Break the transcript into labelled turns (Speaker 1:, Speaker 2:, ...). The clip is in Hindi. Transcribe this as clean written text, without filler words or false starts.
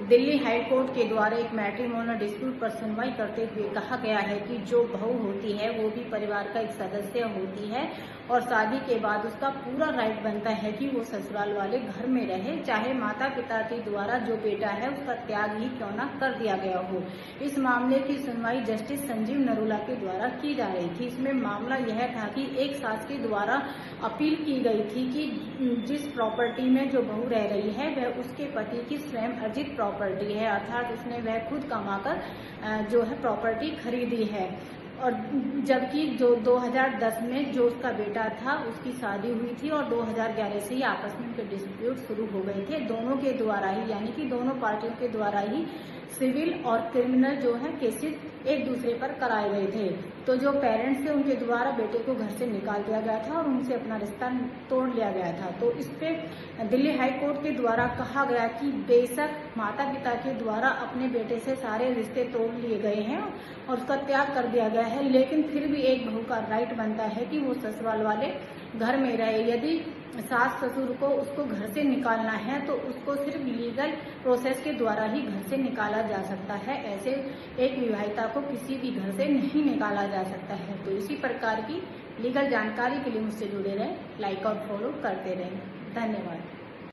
Speaker 1: दिल्ली हाई कोर्ट के द्वारा एक मैट्रिमोनियल डिस्प्यूट पर सुनवाई करते हुए कहा गया है कि जो बहू होती है वो भी परिवार का एक सदस्य होती है और शादी के बाद उसका पूरा राइट बनता है कि वो ससुराल वाले घर में रहे, चाहे माता पिता के द्वारा जो बेटा है उसका त्याग ही क्यों न कर दिया गया हो। इस मामले की सुनवाई जस्टिस संजीव नरूला के द्वारा की जा रही थी। इसमें मामला यह था कि एक सास के द्वारा अपील की गई थी कि जिस प्रॉपर्टी में जो बहू रह रही है वह उसके पति की स्वयं अर्जित प्रॉपर्टी है, अर्थात उसने वह खुद कमाकर जो है प्रॉपर्टी खरीदी है। और जबकि जो 2010 में जो उसका बेटा था उसकी शादी हुई थी और 2011 से ही आपस में उनके डिस्प्यूट शुरू हो गए थे। दोनों के द्वारा ही, यानी कि दोनों पार्टियों के द्वारा ही सिविल और क्रिमिनल जो है केसेस एक दूसरे पर कराए गए थे। तो जो पेरेंट्स थे उनके द्वारा बेटे को घर से निकाल दिया गया था और उनसे अपना रिश्ता तोड़ लिया गया था। तो इस पे दिल्ली हाई कोर्ट के द्वारा कहा गया कि बेशक माता पिता के द्वारा अपने बेटे से सारे रिश्ते तोड़ लिए गए हैं और उसका त्याग कर दिया गया है, लेकिन फिर भी एक बहू का राइट बनता है कि वो ससुराल वाले घर में रहे। यदि सास ससुर को उसको घर से निकालना है तो उसको सिर्फ लीगल प्रोसेस के द्वारा ही घर से निकाला जा सकता है। ऐसे एक विवाहिता को किसी भी घर से नहीं निकाला जा सकता है। तो इसी प्रकार की लीगल जानकारी के लिए मुझसे जुड़े रहें, लाइक और फॉलो करते रहें। धन्यवाद।